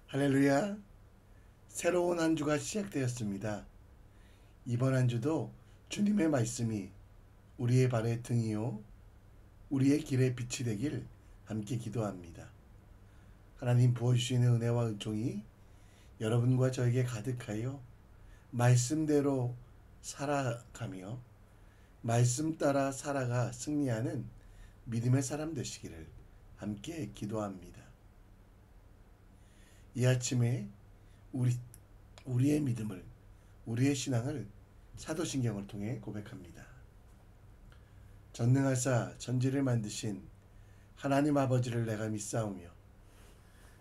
할렐루야. 새로운 한 주가 시작되었습니다. 이번 한 주도 주님의 말씀이 우리의 발의 등이요 우리의 길의 빛이 되길 함께 기도합니다. 하나님 부어주시는 은혜와 은총이 여러분과 저에게 가득하여 말씀대로 살아가며 말씀 따라 살아가 승리하는 믿음의 사람 되시기를 함께 기도합니다. 이 아침에 우리의 믿음을, 우리의 신앙을 사도신경을 통해 고백합니다. 전능하사 천지를 만드신 하나님 아버지를 내가 믿사오며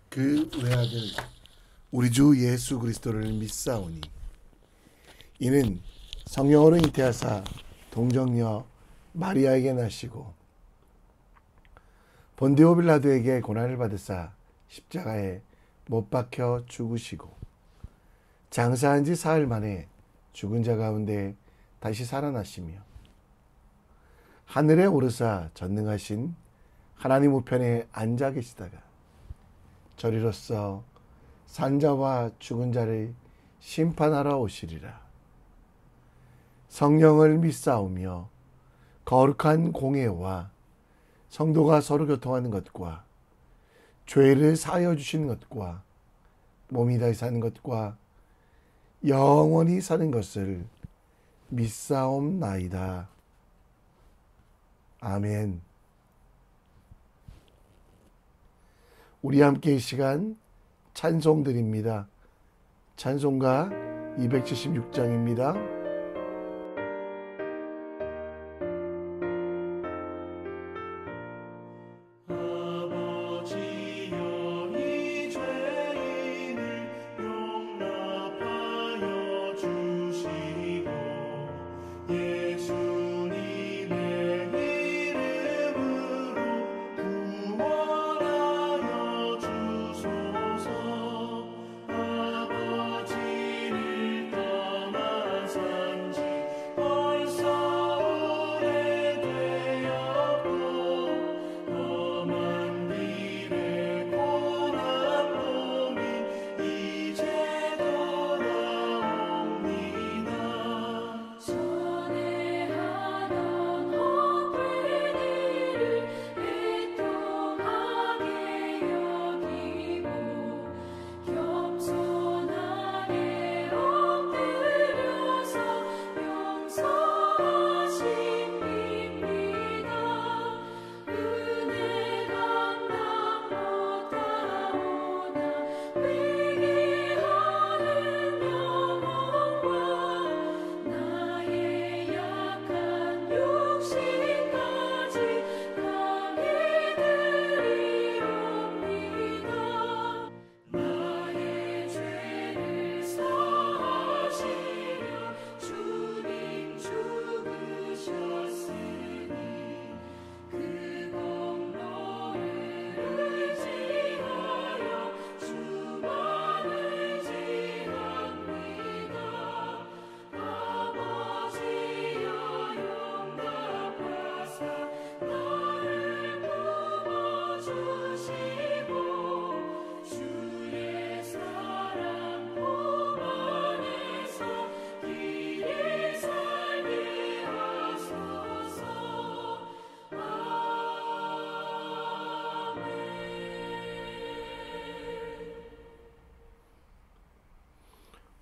그 외아들 우리 주 예수 그리스도를 믿사오니 이는 성령으로 잉태하사 동정녀 마리아에게 나시고 본디오 빌라도에게 고난을 받으사 십자가에 못 박혀 죽으시고 장사한 지 사흘 만에 죽은 자 가운데 다시 살아나시며 하늘에 오르사 전능하신 하나님 우편에 앉아 계시다가 저리로서 산자와 죽은 자를 심판하러 오시리라. 성령을 믿사오며 거룩한 공예와 성도가 서로 교통하는 것과 죄를 사하여 주시는 것과 몸이 다시 사는 것과 영원히 사는 것을 믿사옵나이다. 아멘. 우리 함께 이 시간 찬송 드립니다. 찬송가 276장입니다.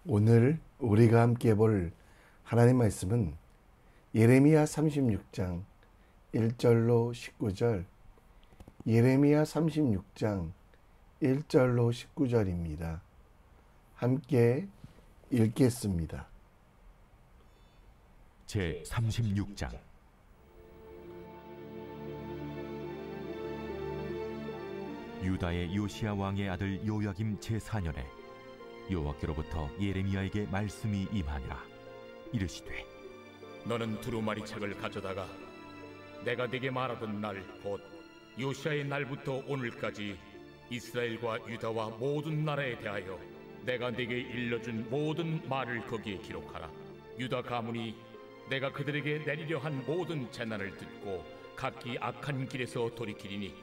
오늘 우리가 함께 볼 하나님 말씀은 예레미야 36장 1절로 19절, 예레미야 36장 1절로 19절입니다. 함께 읽겠습니다. 제 36장. 유다의 요시야 왕의 아들 요야김 제4년에 여호와께로부터 예레미야에게 말씀이 임하니라. 이르시되 너는 두루마리 책을 가져다가 내가 네게 말하던 날 곧 요시아의 날부터 오늘까지 이스라엘과 유다와 모든 나라에 대하여 내가 네게 일러준 모든 말을 거기에 기록하라. 유다 가문이 내가 그들에게 내리려 한 모든 재난을 듣고 각기 악한 길에서 돌이키리니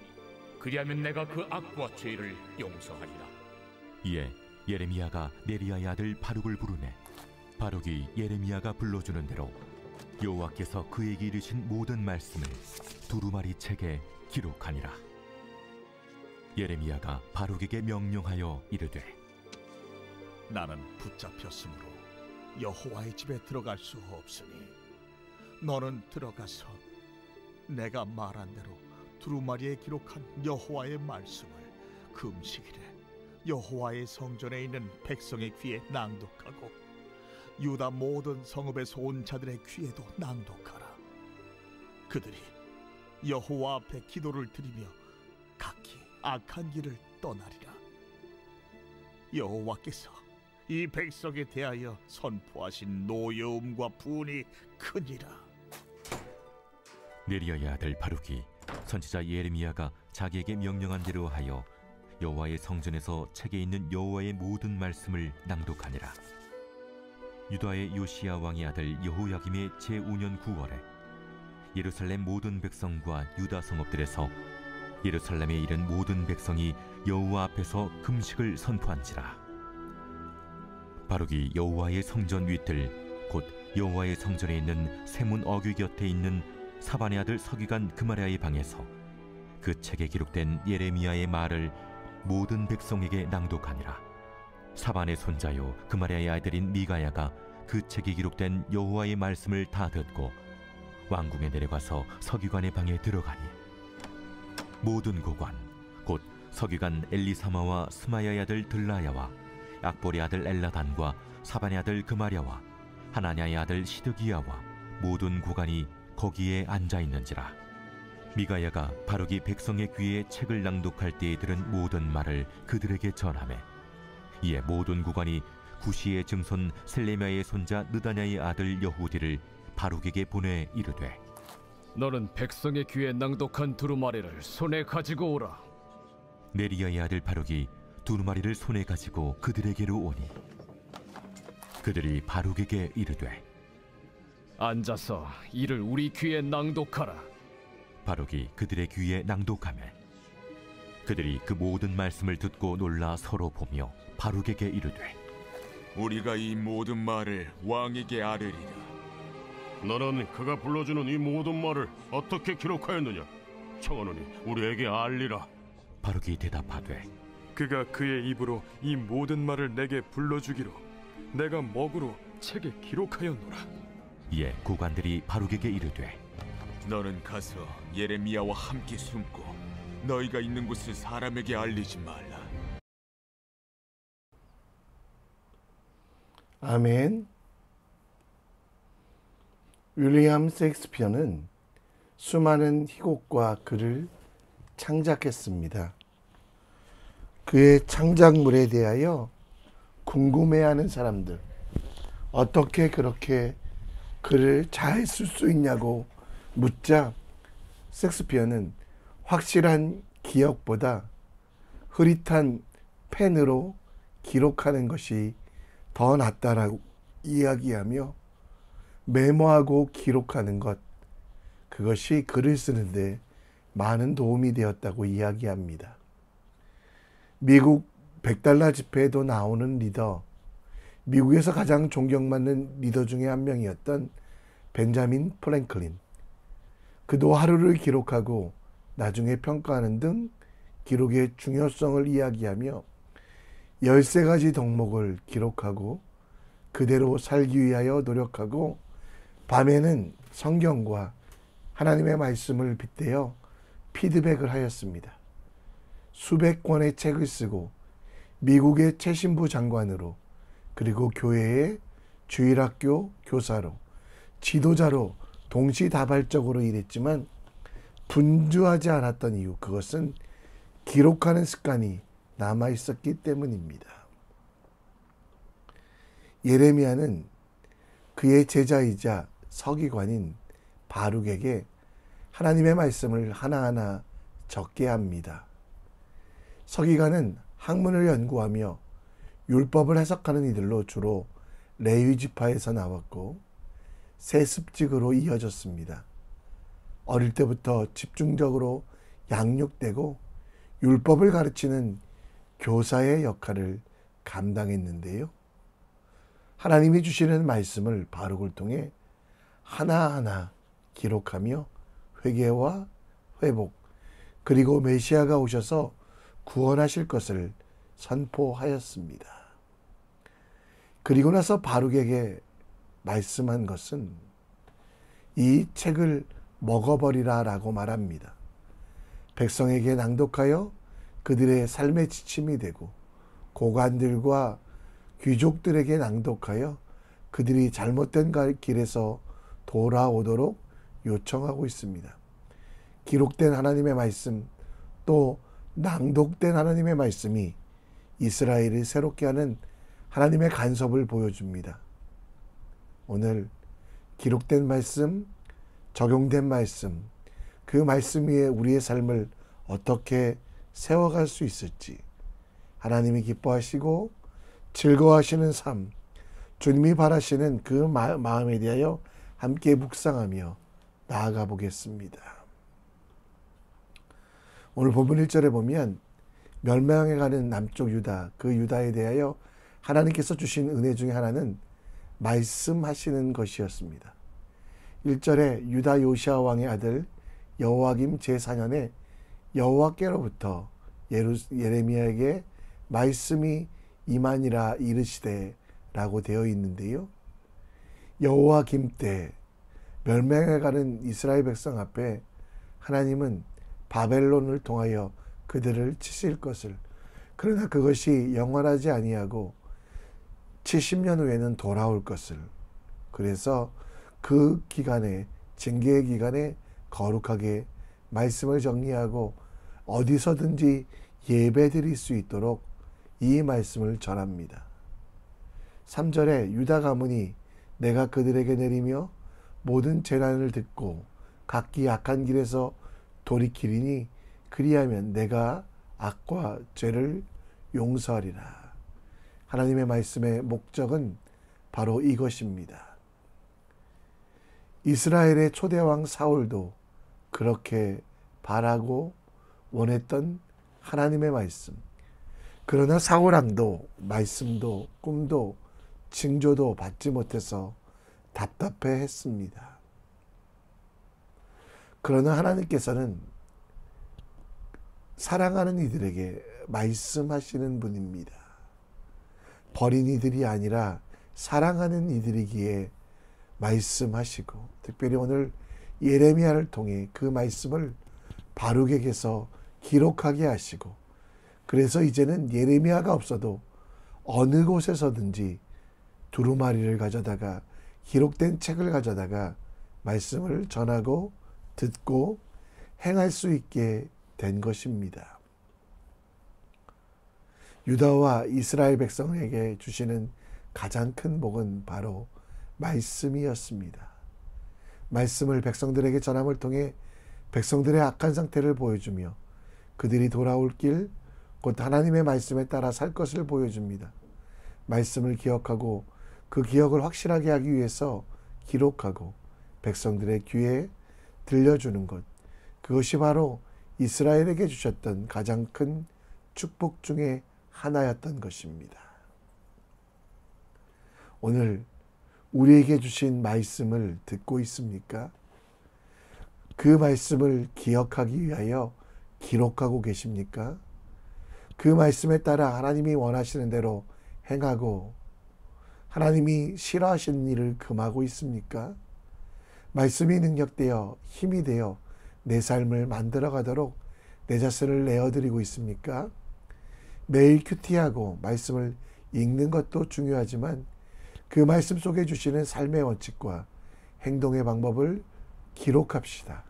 그리하면 내가 그 악과 죄를 용서하리라. 이에 예레미야가 네리야의 아들 바룩을 부르매 바룩이 예레미야가 불러주는 대로 여호와께서 그에게 이르신 모든 말씀을 두루마리 책에 기록하니라. 예레미야가 바룩에게 명령하여 이르되 나는 붙잡혔으므로 여호와의 집에 들어갈 수 없으니 너는 들어가서 내가 말한 대로 두루마리에 기록한 여호와의 말씀을 금식일에 여호와의 성전에 있는 백성의 귀에 낭독하고 유다 모든 성읍에서 온 자들의 귀에도 낭독하라. 그들이 여호와 앞에 기도를 드리며 각기 악한 길을 떠나리라. 여호와께서 이 백성에 대하여 선포하신 노여움과 분이 크니라. 네리야의 아들 바룩이 선지자 예레미야가 자기에게 명령한 대로 하여 여호와의 성전에서 책에 있는 여호와의 모든 말씀을 낭독하니라. 유다의 요시야 왕의 아들 여호야김의 제5년 9월에 예루살렘 모든 백성과 유다 성읍들에서 예루살렘에 이른 모든 백성이 여호와 앞에서 금식을 선포한지라. 바룩이 여호와의 성전 윗들 곧 여호와의 성전에 있는 세문 어귀 곁에 있는 사반의 아들 서기관 그마랴의 방에서 그 책에 기록된 예레미야의 말을 모든 백성에게 낭독하니라. 사반의 손자요 그마랴의 아들인 미가야가 그 책에 기록된 여호와의 말씀을 다 듣고 왕궁에 내려가서 서기관의 방에 들어가니 모든 고관 곧 서기관 엘리사마와 스마야의 아들 들라야와 악볼의 아들 엘라단과 사반의 아들 그마랴와 하나냐의 아들 시드기야와 모든 고관이 거기에 앉아 있는지라. 미가야가 바룩이 백성의 귀에 책을 낭독할 때에 들은 모든 말을 그들에게 전하매 이에 모든 고관이 구시의 증손 셀레미야의 손자 느다냐의 아들 여후디를 바룩에게 보내 이르되 너는 백성의 귀에 낭독한 두루마리를 손에 가지고 오라. 네리야의 아들 바룩이 두루마리를 손에 가지고 그들에게로 오니 그들이 바룩에게 이르되 앉아서 이를 우리 귀에 낭독하라. 바룩이 그들의 귀에 낭독하며 그들이 그 모든 말씀을 듣고 놀라 서로 보며 바룩에게 이르되 우리가 이 모든 말을 왕에게 아뢰리라. 너는 그가 불러주는 이 모든 말을 어떻게 기록하였느냐? 청하노니 우리에게 알리라. 바룩이 대답하되 그가 그의 입으로 이 모든 말을 내게 불러주기로 내가 먹으로 책에 기록하였노라. 이에 고관들이 바룩에게 이르되 너는 가서 예레미야와 함께 숨고 너희가 있는 곳을 사람에게 알리지 말라. 아멘. 윌리엄 셰익스피어는 수많은 희곡과 글을 창작했습니다. 그의 창작물에 대하여 궁금해하는 사람들, 어떻게 그렇게 글을 잘 쓸 수 있냐고 묻자 셰익스피어는 확실한 기억보다 흐릿한 펜으로 기록하는 것이 더 낫다라고 이야기하며 메모하고 기록하는 것, 그것이 글을 쓰는데 많은 도움이 되었다고 이야기합니다. 미국 $100 지폐에도 나오는 리더, 미국에서 가장 존경받는 리더 중에 한 명이었던 벤자민 프랭클린. 그도 하루를 기록하고 나중에 평가하는 등 기록의 중요성을 이야기하며 13가지 덕목을 기록하고 그대로 살기 위하여 노력하고 밤에는 성경과 하나님의 말씀을 빗대어 피드백을 하였습니다. 수백 권의 책을 쓰고 미국의 최신부 장관으로 그리고 교회의 주일학교 교사로 지도자로 동시다발적으로 일했지만 분주하지 않았던 이유, 그것은 기록하는 습관이 남아있었기 때문입니다. 예레미야는 그의 제자이자 서기관인 바룩에게 하나님의 말씀을 하나하나 적게 합니다. 서기관은 학문을 연구하며 율법을 해석하는 이들로 주로 레위 지파에서 나왔고 세습직으로 이어졌습니다. 어릴 때부터 집중적으로 양육되고 율법을 가르치는 교사의 역할을 감당했는데요. 하나님이 주시는 말씀을 바룩을 통해 하나하나 기록하며 회개와 회복, 그리고 메시아가 오셔서 구원하실 것을 선포하였습니다. 그리고 나서 바룩에게 말씀한 것은 이 책을 먹어버리라 라고 말합니다. 백성에게 낭독하여 그들의 삶의 지침이 되고 고관들과 귀족들에게 낭독하여 그들이 잘못된 길에서 돌아오도록 요청하고 있습니다. 기록된 하나님의 말씀, 또 낭독된 하나님의 말씀이 이스라엘을 새롭게 하는 하나님의 간섭을 보여줍니다. 오늘 기록된 말씀, 적용된 말씀, 그 말씀 위에 우리의 삶을 어떻게 세워갈 수 있을지, 하나님이 기뻐하시고 즐거워하시는 삶, 주님이 바라시는 그 마음에 대하여 함께 묵상하며 나아가 보겠습니다. 오늘 본문 1절에 보면 멸망해가는 남쪽 유다, 그 유다에 대하여 하나님께서 주신 은혜 중에 하나는 말씀하시는 것이었습니다. 1절에 유다 요시아 왕의 아들 여호와김 제4년에 여호와께로부터 예레미야에게 말씀이 임하니라 이르시되 라고 되어 있는데요. 여호와김 때 멸망해가는 이스라엘 백성 앞에 하나님은 바벨론을 통하여 그들을 치실 것을, 그러나 그것이 영원하지 아니하고 70년 후에는 돌아올 것을, 그래서 그 기간에, 징계의 기간에 거룩하게 말씀을 정리하고 어디서든지 예배 드릴 수 있도록 이 말씀을 전합니다. 3절에 유다 가문이 내가 그들에게 내리며 모든 재난을 듣고 각기 악한 길에서 돌이키리니 그리하면 내가 악과 죄를 용서하리라. 하나님의 말씀의 목적은 바로 이것입니다. 이스라엘의 초대왕 사울도 그렇게 바라고 원했던 하나님의 말씀. 그러나 사울왕도 말씀도 꿈도 징조도 받지 못해서 답답해 했습니다. 그러나 하나님께서는 사랑하는 이들에게 말씀하시는 분입니다. 버린 이들이 아니라 사랑하는 이들이기에 말씀하시고, 특별히 오늘 예레미야를 통해 그 말씀을 바룩에게서 기록하게 하시고, 그래서 이제는 예레미야가 없어도 어느 곳에서든지 두루마리를 가져다가, 기록된 책을 가져다가 말씀을 전하고 듣고 행할 수 있게 된 것입니다. 유다와 이스라엘 백성에게 주시는 가장 큰 복은 바로 말씀이었습니다. 말씀을 백성들에게 전함을 통해 백성들의 악한 상태를 보여주며 그들이 돌아올 길, 곧 하나님의 말씀에 따라 살 것을 보여줍니다. 말씀을 기억하고 그 기억을 확실하게 하기 위해서 기록하고 백성들의 귀에 들려주는 것, 그것이 바로 이스라엘에게 주셨던 가장 큰 축복 중에 하나였던 것입니다. 오늘 우리에게 주신 말씀을 듣고 있습니까? 그 말씀을 기억하기 위하여 기록하고 계십니까? 그 말씀에 따라 하나님이 원하시는 대로 행하고 하나님이 싫어하시는 일을 금하고 있습니까? 말씀이 능력되어 힘이 되어 내 삶을 만들어가도록 내 자신을 내어드리고 있습니까? 매일 큐티하고 말씀을 읽는 것도 중요하지만 그 말씀 속에 주시는 삶의 원칙과 행동의 방법을 기록합시다.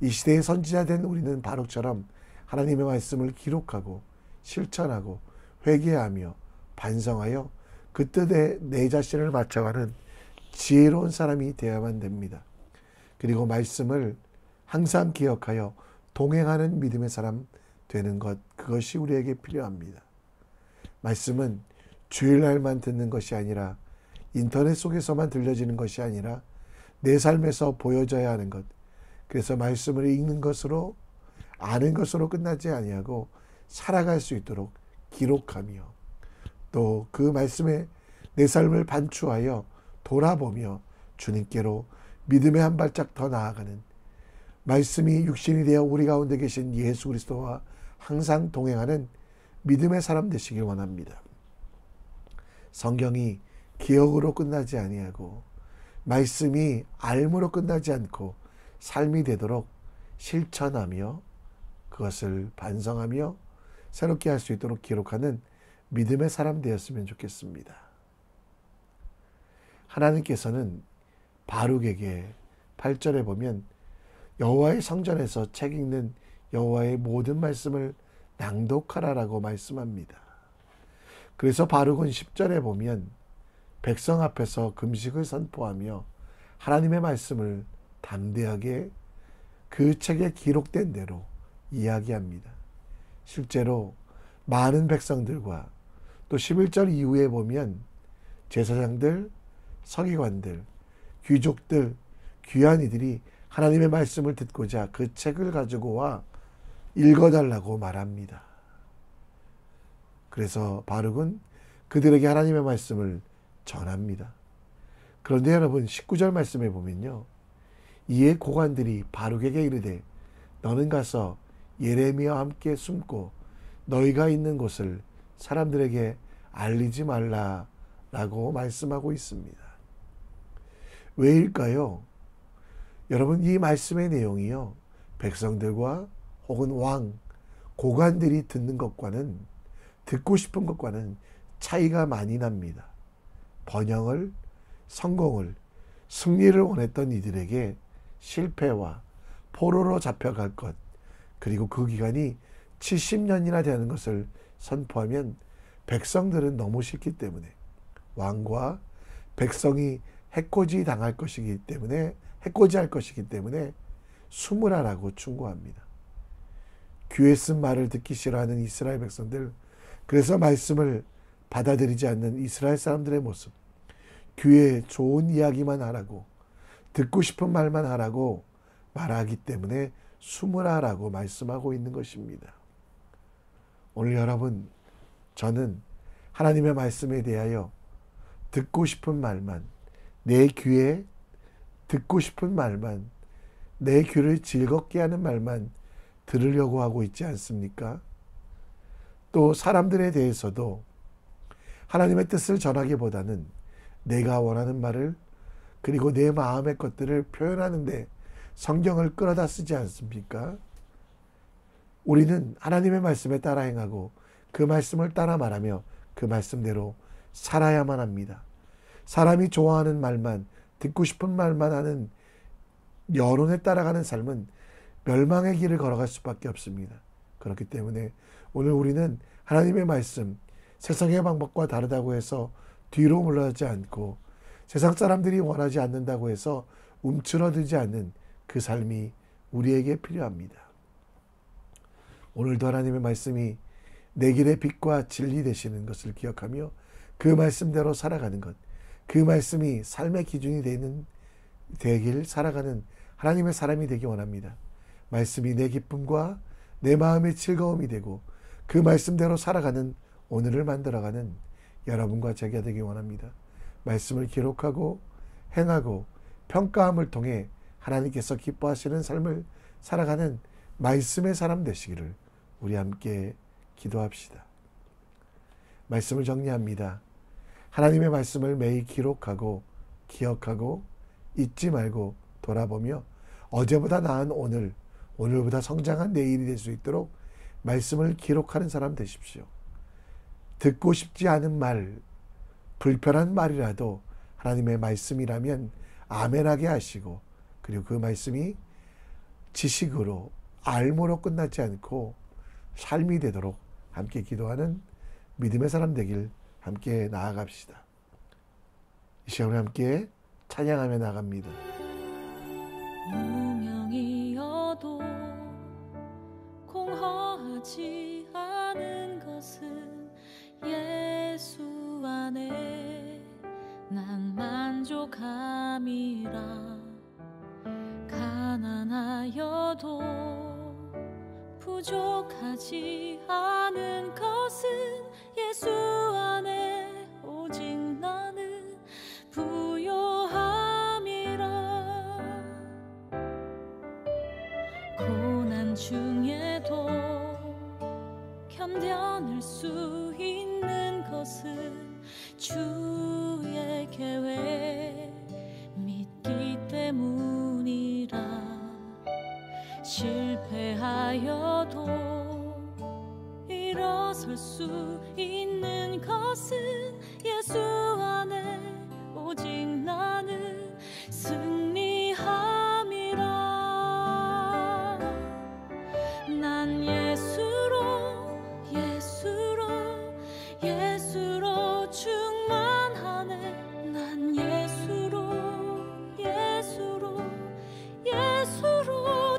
이 시대의 선지자 된 우리는 바룩처럼 하나님의 말씀을 기록하고 실천하고 회개하며 반성하여 그 뜻에 내 자신을 맞춰가는 지혜로운 사람이 되어야만 됩니다. 그리고 말씀을 항상 기억하여 동행하는 믿음의 사람 되는 것, 그것이 우리에게 필요합니다. 말씀은 주일날만 듣는 것이 아니라 인터넷 속에서만 들려지는 것이 아니라 내 삶에서 보여져야 하는 것. 그래서 말씀을 읽는 것으로 아는 것으로 끝나지 아니하고 살아갈 수 있도록 기록하며 또 그 말씀에 내 삶을 반추하여 돌아보며 주님께로 믿음의 한 발짝 더 나아가는, 말씀이 육신이 되어 우리 가운데 계신 예수 그리스도와 항상 동행하는 믿음의 사람 되시길 원합니다. 성경이 기억으로 끝나지 아니하고 말씀이 알므로 끝나지 않고 삶이 되도록 실천하며 그것을 반성하며 새롭게 할 수 있도록 기록하는 믿음의 사람 되었으면 좋겠습니다. 하나님께서는 바룩에게 8절에 보면 여호와의 성전에서 책 읽는 여호와의 모든 말씀을 낭독하라라고 말씀합니다. 그래서 바룩은 10절에 보면 백성 앞에서 금식을 선포하며 하나님의 말씀을 담대하게 그 책에 기록된 대로 이야기합니다. 실제로 많은 백성들과 또 11절 이후에 보면 제사장들, 서기관들, 귀족들, 귀한 이들이 하나님의 말씀을 듣고자 그 책을 가지고 와 읽어달라고 말합니다. 그래서 바룩은 그들에게 하나님의 말씀을 전합니다. 그런데 여러분 19절 말씀에 보면요, 이에 고관들이 바룩에게 이르되 너는 가서 예레미야와 함께 숨고 너희가 있는 곳을 사람들에게 알리지 말라라고 말씀하고 있습니다. 왜일까요? 여러분, 이 말씀의 내용이요, 백성들과 혹은 왕, 고관들이 듣는 것과는, 듣고 싶은 것과는 차이가 많이 납니다. 번영을, 성공을, 승리를 원했던 이들에게 실패와 포로로 잡혀갈 것, 그리고 그 기간이 70년이나 되는 것을 선포하면 백성들은 너무 싫기 때문에, 왕과 백성이 해코지 당할 것이기 때문에, 해코지할 것이기 때문에 숨으라라고 충고합니다. 귀에 쓴 말을 듣기 싫어하는 이스라엘 백성들, 그래서 말씀을 받아들이지 않는 이스라엘 사람들의 모습, 귀에 좋은 이야기만 하라고, 듣고 싶은 말만 하라고 말하기 때문에 숨으라라고 말씀하고 있는 것입니다. 오늘 여러분, 저는 하나님의 말씀에 대하여 듣고 싶은 말만, 내 귀에 듣고 싶은 말만, 내 귀를 즐겁게 하는 말만 들으려고 하고 있지 않습니까? 또 사람들에 대해서도 하나님의 뜻을 전하기보다는 내가 원하는 말을, 그리고 내 마음의 것들을 표현하는데 성경을 끌어다 쓰지 않습니까? 우리는 하나님의 말씀에 따라 행하고 그 말씀을 따라 말하며 그 말씀대로 살아야만 합니다. 사람이 좋아하는 말만, 듣고 싶은 말만 하는 여론에 따라가는 삶은 멸망의 길을 걸어갈 수밖에 없습니다. 그렇기 때문에 오늘 우리는 하나님의 말씀, 세상의 방법과 다르다고 해서 뒤로 물러나지 않고 세상 사람들이 원하지 않는다고 해서 움츠러들지 않는 그 삶이 우리에게 필요합니다. 오늘도 하나님의 말씀이 내 길의 빛과 진리 되시는 것을 기억하며 그 말씀대로 살아가는 것, 그 말씀이 삶의 기준이 되길 살아가는 하나님의 사람이 되기 원합니다. 말씀이 내 기쁨과 내 마음의 즐거움이 되고 그 말씀대로 살아가는 오늘을 만들어가는 여러분과 제가 되기 원합니다. 말씀을 기록하고 행하고 평가함을 통해 하나님께서 기뻐하시는 삶을 살아가는 말씀의 사람 되시기를 우리 함께 기도합시다. 말씀을 정리합니다. 하나님의 말씀을 매일 기록하고 기억하고 잊지 말고 돌아보며 어제보다 나은 오늘, 오늘보다 성장한 내일이 될 수 있도록 말씀을 기록하는 사람 되십시오. 듣고 싶지 않은 말, 불편한 말이라도 하나님의 말씀이라면 아멘하게 하시고, 그리고 그 말씀이 지식으로 알므로 끝나지 않고 삶이 되도록 함께 기도하는 믿음의 사람 되길 함께 나아갑시다. 이 시간에 함께 찬양하며 나갑니다. 무명이어도 부럽지 않은 것은 예수 안에 난 만족함이라. 가난하여도 부족하지 않은 것은 예수 안에 오직 나는 부요함이라. 고난 중에도 견뎌낼 수 있는 것은 주의 계획 믿기 때문이라. 실패하여도 일어설 수 있는 것은 예수 안에 오직 나는 승리함이라. 난 예수로 충만하네. 난 예수로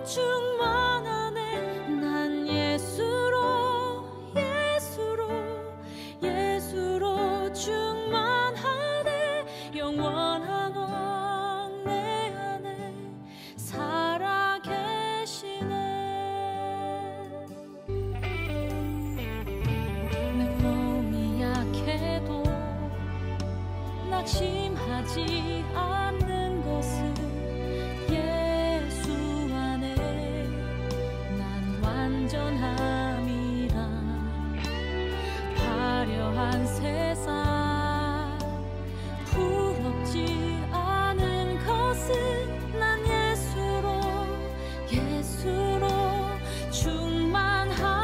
충만하네. 난 예수로 충만하네. 영원한 왕 내 안에 살아 계시네. 내 몸이 약해도 낙심하지 않는 것은 예수 안에 난 완전함이라. 화려한 세상 부럽지 않은 것은 난 예수로 충만함이라.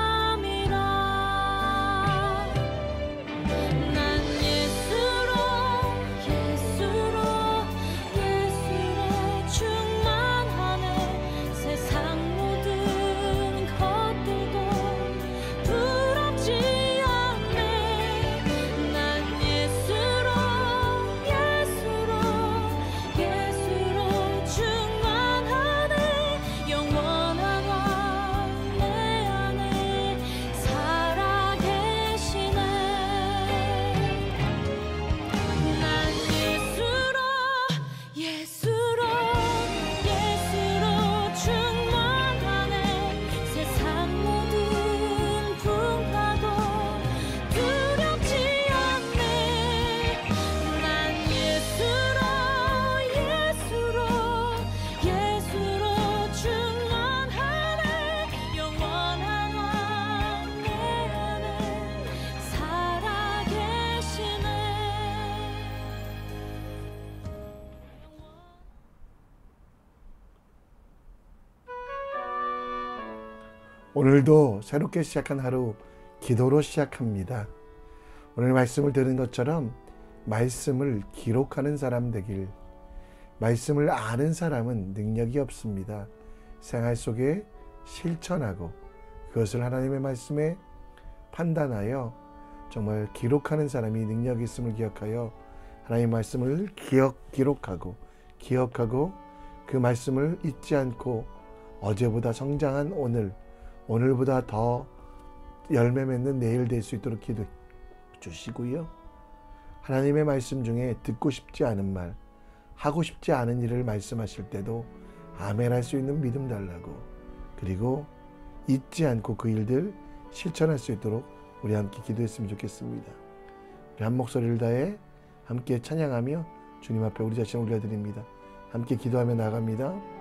난 예수로 충만하네. 세상 모든 것들도 부럽지 않네. 난 예수로 충만하네. 영원한 왕 내 안에 살아 계시네. 난 예수로 충만하네. 세상 모든 풍파도 두렵지 않네. 난 예수로 충만하네. 영원한 왕 내 안에 살아 계시네. 오늘도 새롭게 시작한 하루 기도로 시작합니다. 오늘 말씀을 들은 것처럼 말씀을 기록하는 사람 되길. 말씀을 아는 사람은 능력이 없습니다. 생활 속에 실천하고 그것을 하나님의 말씀에 판단하여 정말 기록하는 사람이 능력이 있음을 기억하여 하나님의 말씀을 기록하고 그 말씀을 잊지 않고 어제보다 성장한 오늘보다 더 열매 맺는 내일 될 수 있도록 기도해 주시고요. 하나님의 말씀 중에 듣고 싶지 않은 말, 하고 싶지 않은 일을 말씀하실 때도 아멘 할 수 있는 믿음 달라고. 그리고 잊지 않고 그 일들 실천할 수 있도록 우리 함께 기도했으면 좋겠습니다. 우리 한 목소리를 다해 함께 찬양하며 주님 앞에 우리 자신을 올려드립니다. 함께 기도하며 나아갑니다.